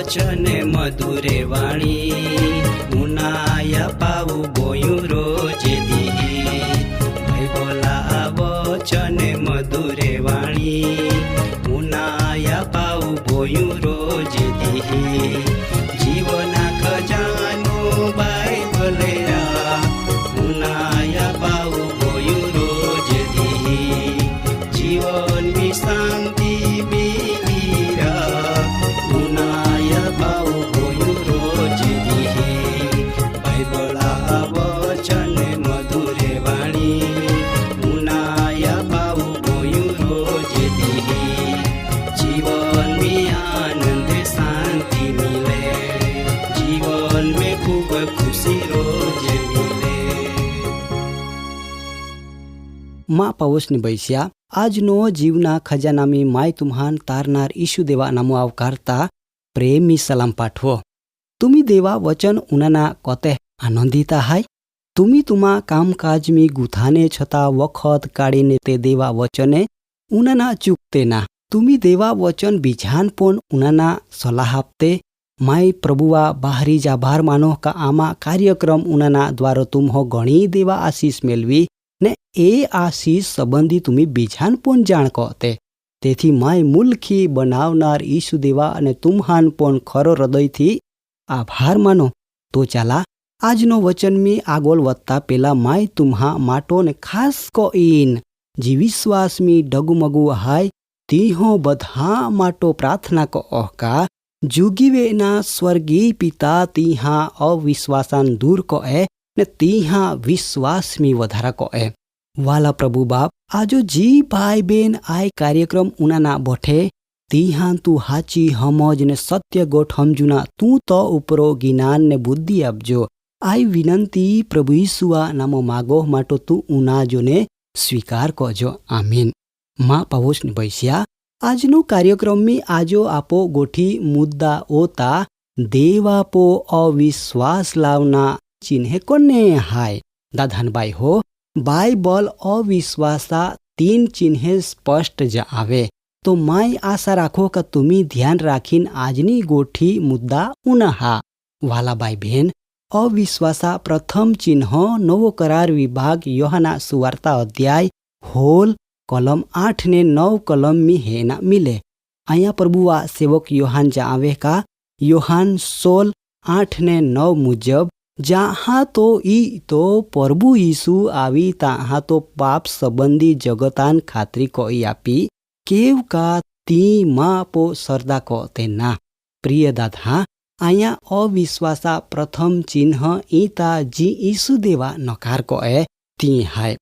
વચને મધુરે વાણી ઉનાયા પાવું બોયું રોજે દી. ભાઈ બોલા વચને મધુરે વાણી ઉનાયા પાવું બોયું રોજે દી. જીવના ખજાનો બાઇબલે ઉનાયા પાવું બોયું રોજે દી. જીવનની શાંતિ माँ पावसनी बैस्या આજનો જીવના ખજાનામી માય તુમ્હાન તારનાર ઈશુ દેવા નામો આવકારતા પ્રેમી સલામ પાઠવો. तुमी देवा वचन उनाना कते आनंदिता हाय. तुमी तुमा कामकाजमी गुथाने छता वखत काढीने ते देवा वचने उनाना चूकते ना. तुमी देवा वचन बिझान पण उनाना सलाह आपते. माय प्रभुवा बाहरी आभार मानो का आमा कार्यक्रम उनाना द्वारा तुम हो गणी देवा आशीष मेलवी ने ए आशीष संबंधी तुमी बिझान पण जाणको ते. तेथी माय मुलखी बनावनार ईशु देवा अने तुम्हान पण खरो हृदयथी आभार मानो. तो चाला આજનો વચન મી આગળ વધતા પેલા માય તુમ્હા માટો ને ખાસ કોઈન જી વિશ્વાસ મી ડગમગુ હાય તીહો બધા માટો પ્રાર્થના કો ઓહકા જુગીવેના સ્વર્ગીય પિતા તીહા અવિશ્વાસાન દૂર કો એ ને તીહા વિશ્વાસ મી વધારા કો એ. વાલા પ્રભુ બાપ આજો જી ભાઈ બેન આય કાર્યક્રમ ઉનાના બોઠે તીહા તું હાચી હમજ ને સત્ય ગોઠ સમજુના તું તો ઉપરો જ્ઞાન ને બુદ્ધિ આપજો. आई विनंती प्रभु ईसुआ नामो मागो माटो तू उनाजोने स्वीकार करजो. आमीन. माँ पावोस ने बैस्या આજનો કાર્યક્રમ में आजो आपो गोठी मुद्दा ओता देवापो अविश्वास लावना चिन्हे कोने हाय. दाधान बाई हो बाइबल अविश्वासा 3 चिन्हे स्पष्ट ज आवे. तो माय आशा राखो का तुमी ध्यान राखीन आजनी गोठी मुद्दा उनहा. वाला बाई बहन अविश्वासा प्रथम चिन्ह नवो करार विभाग योहाना सुवार्ता अध्याय होल कलम 8 ने 9 कलम में हेना मिले. अया प्रभुआ सेवक योहान जावे का योहान 16 8 ने 9 मुजब जहाँ तो ई तो प्रभु यीशु आवी तहाँ तो पाप संबंधी जगतान खातरी को आपी केव का ती माँ पो सरदा को तेना. प्रिय दादा आया अविश्वासा प्रथम चिन्ह ईता जी ईसु देवा नकार को ए ती हाय.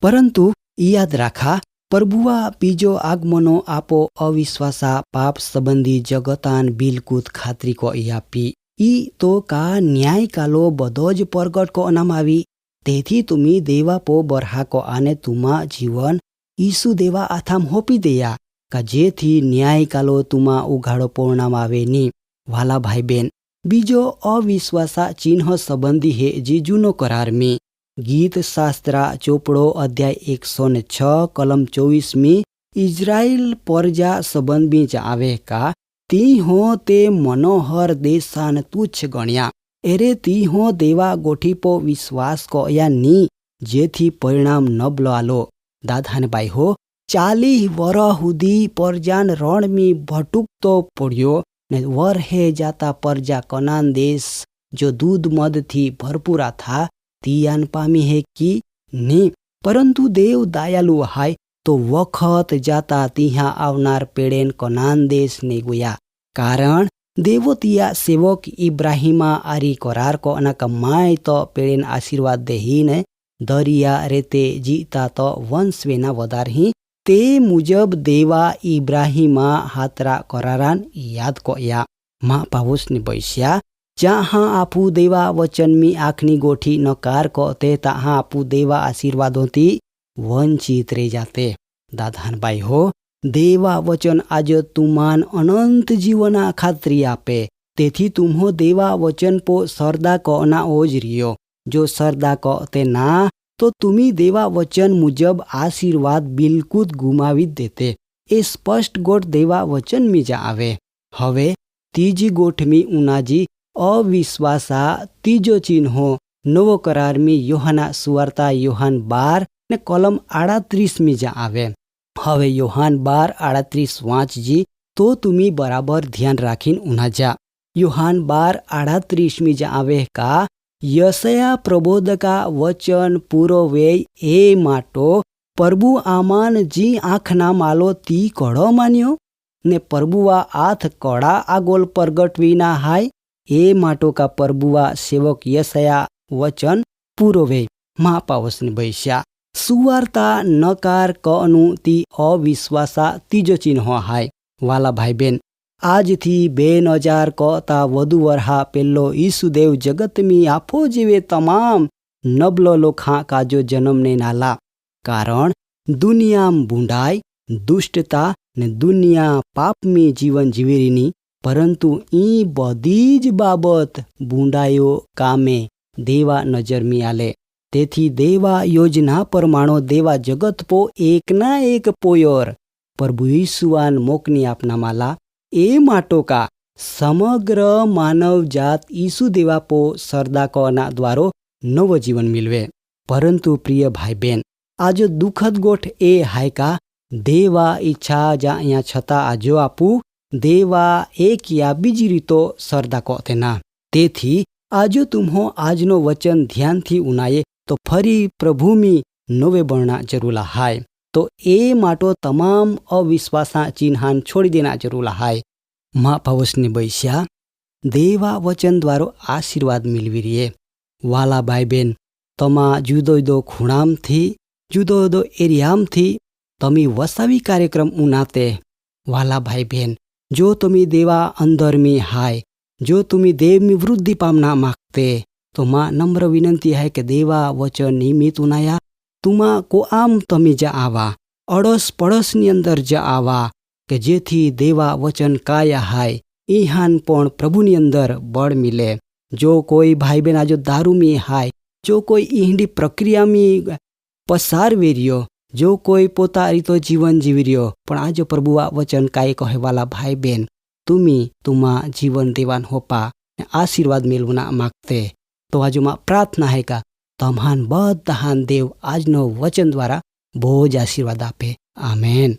परंतु याद राखा प्रभुआ बीजो आगमनो आपो अविश्वासा पाप संबंधी जगतान बिलकुल खातरी को आपी ई तो का न्याय कालो बदोज प्रगट को अनामावी. तेथी तुमी देवा पो बरहा को आने तुमा जीवन ईसु देवा आथाम होपी देया का जेथी न्याय कालो तुमा उघाड़ो पूर्णाम आवे नी. वाला भाई बहन बीजो अविश्वासा चिन्ह संबंधी है जी जूनो करार में गीत शास्त्रा चोपड़ो अध्याय 106 कलम 24 में इजराइल प्रजा संबंध में जावे का ती हो ते मनोहर देशान तुच्छ गण्या. एरे ती हो देवा गोठी पो विश्वास को या नी जेथी परिणाम नबलो आलो. दादान बाई हो 40 वरह हुदी प्रजान रण में भटुक तो पड़ियो ने वर है जाता प्रजा कनान देश जो दूध मद थी भरपूरा था तियान पामी है कि नी. परंतु देव दयालु हाय तो वखत जाता तिहा आवनार पेड़ेन कनान देश ने गोया. कारण देवो तिया सेवक इब्राहिमा आरी करार को अना कमाय तो पेड़ेन आशीर्वाद देही ने दरिया रेते जीता तो वंश वेना वदार ही તે મુજબ દેવા ઇબ્રાહીમા હાતરા કરારાન યાદ કોયા માં પાવોસની બૈસ્યા જ્યાં આપુ દેવા વચનમી આંખની ગોઠી નકાર કોતે ત્યાં આપુ દેવા આશીર્વાદોથી વંચિત રહી જાતે. દાદાનભાઈ હો, દેવા વચન આજ તુમાન અનંત જીવના ખાતરી આપે. તેથી તુમ્હો દેવા વચન પો સરદા કોના ઓજ રહ્યો. જો સરદા કો તે ના તો તુમી દેવા વચન મુજબ આશીર્વાદ બિલકુલ ગુમાવી દેતે. એ સ્પષ્ટ ગોઠ દેવા વચન મીજા આવે. હવે ત્રીજી ગોઠમી ઉનાજી અવિશ્વાસા ત્રીજો ચિહ્નો નવો કરારમી યોહાના સુવાર્તા યોહાન 12 ને કોલમ 38 મીજા આવે. હવે યોહાન 12:38 વાંચજી તો તુમી બરાબર ધ્યાન રાખીને ઉનાજા. યોહાન 12:38 મીજા આવે કા યશયા પ્રબોધકા વચન પૂરો વેય એ માટો પ્રભુ આમાન જી આંખના માલો તી કડો માન્યો ને પ્રભુવા આથ કડા આગોલ પ્રગટવીના હાય એ માટો કા પ્રભુવા સેવક યશયા વચન પૂરો વેય મા પાવસની બૈસ્યા સુવાર્તા નકાર કનું તી અવિશ્વાસા ત્રીજો ચિહ્ન હાય. વાલા ભાઈ બેન, આજથી 2000 કતા વધુ વર્ષા પેલો ઈસુદેવ જગતમી આપો જેવે તમામ નબલો લોખા કાજો જન્મને નાલા. કારણ દુનિયામ બુંડાઈ દુષ્ટતા ને દુનિયા પાપમી જીવન જીવેરીની, પરંતુ ઈ બધી જ બાબત બુંડાયો કામે દેવા નજરમી આલે. તેથી દેવા યોજના પરમાણો દેવા જગત પો એકના એક પોયોર પ્રભુ ઈસુવાન મોકની આપના માલા. એ માટો કા સમગ્ર માનવ જાત ઈસુ દેવા પો સરદાકોના દ્વારો નવો જીવન મિલવે. પરંતુ પ્રિય ભાઈ બેન, આજો દુઃખદ ગોઠ એ હાયકા દેવા ઈચ્છા જા અહીંયા છતાં આજો આપું દેવા એક યા બીજી રીતો સરદાકો તેના. તેથી આજો તુમ્હો આજનો વચન ધ્યાનથી ઉનાયે તો ફરી પ્રભુમી નવે બણના જરૂલા હાય. તો એ માટો તમામ અવિશ્વાસા ચિહ્નાન છોડી દેના જરૂલા હાય. મા પાવસની બૈસ્યા દેવા વચન દ્વારો આશીર્વાદ મિલવી રીએ. વાલા ભાઈ બેન, તમા જુદો જુદો ખૂણામથી જુદો જુદો એરિયામથી તમે વસાવી કાર્યક્રમ ઉનાતે. વાલા ભાઈ બેન, જો તમે દેવા અંદરમી હાય, જો તમે દેવની વૃદ્ધિ પામના માગતે તો માં નમ્ર વિનંતી હૈ કે દેવા વચન નિમિત્ત ઉનાયા તુમા કો આમ તમે જા આવા અડોસ પડોશની અંદર જા આવા કે જેથી દેવા વચન કાયા હાય ઈહાન પણ પ્રભુની અંદર બળ મિલે. જો કોઈ ભાઈ બહેન આજો દારૂમી હાય, જો કોઈ ઈંડી પ્રક્રિયામી પસાર વેર્યો, જો કોઈ પોતા રીતો જીવન જીવી રહ્યો, પણ આજો પ્રભુ આ વચન કાય કહેવાલા ભાઈ બહેન તુમી તુમા જીવન દેવાન હોપા આશીર્વાદ મેળવના માગતે તો આજુમાં પ્રાર્થના હે કા તમાન બધાન દેવ આજનો વચન દ્વારા બહુ જ આશીર્વાદ આપે. આમેન.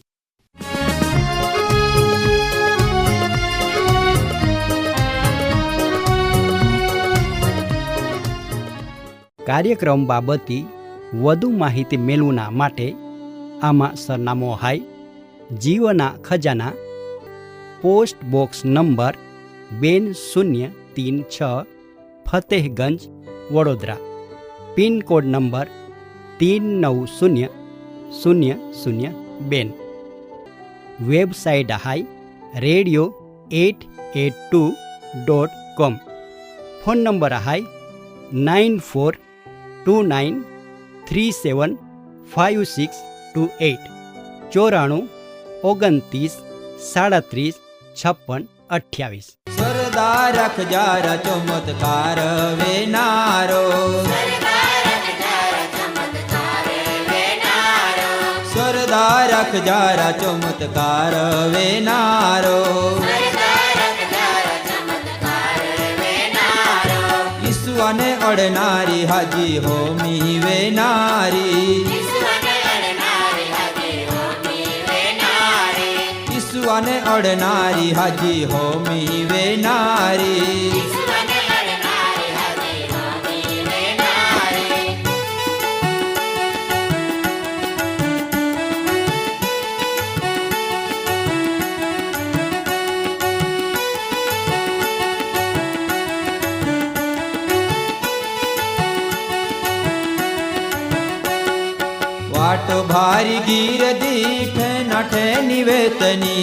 કાર્યક્રમ બાબતે વધુ માહિતી મેળવવા માટે આમાં સરનામો હાય જીવના ખજાના, post box number 2036 Fatehganj Vadodara, pin code number 390002. Website હાય radio882.com. ફોન નંબર હાય 9429375628 9429375628. સરદાર અખજાર ચમત્કાર વેનારો, સરદાર અખજાર ચમત્કાર વેનારો, ઈસુને અડનારી હાજી હોમી વેનારી, ઈસુને અડનારી હાજી હોમી વેનારી. વાટ ભારી ગીર દીઠ निवेतनी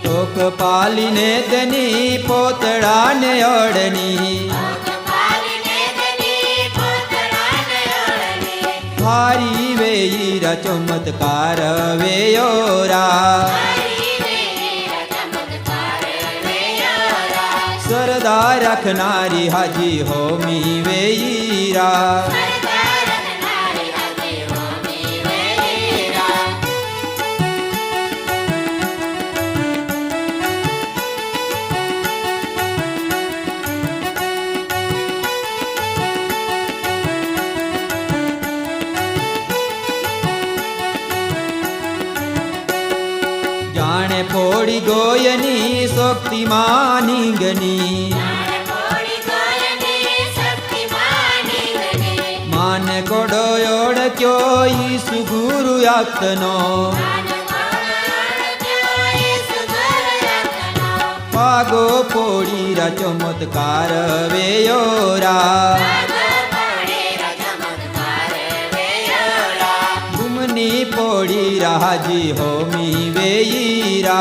तोक पालीने तेनी पोतड़ा ने अड़नी हारी वेईरा चमत्कार वेयोरा सरदार रखनारी हाजी होमी वेईरा जाने पोड़ी गोयनी शक्तिमानी गनी मान कोडो ओळख्यो ईसु गुरु यातनो पागो पोड़ीरा चमत्कार वेयोरा गुमनी पोड़ीरा हाजी होमी वेईरा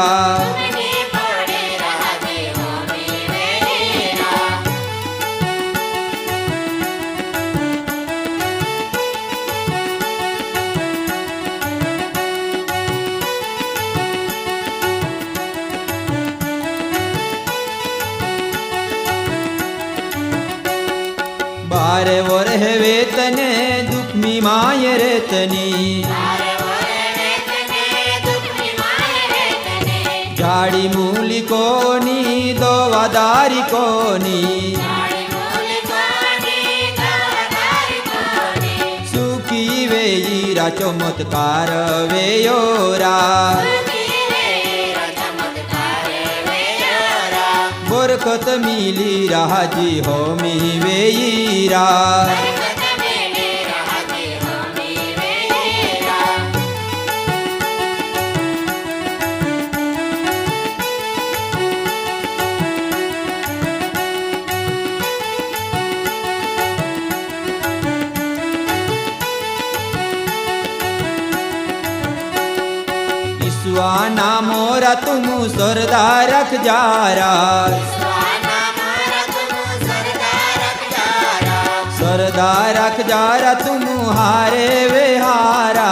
बारे वरहे वेतने दुखमी माये रेतनी झाड़ी मूली कोनी दोवादारी कोनी सुखी वेईरा चमत्कार वेयोरा बरकत मिली राजी होमी वेईरा ईसुआना मोरा तुम सरदार रख जारा सरदार रख जारा तुम हारे वे हारा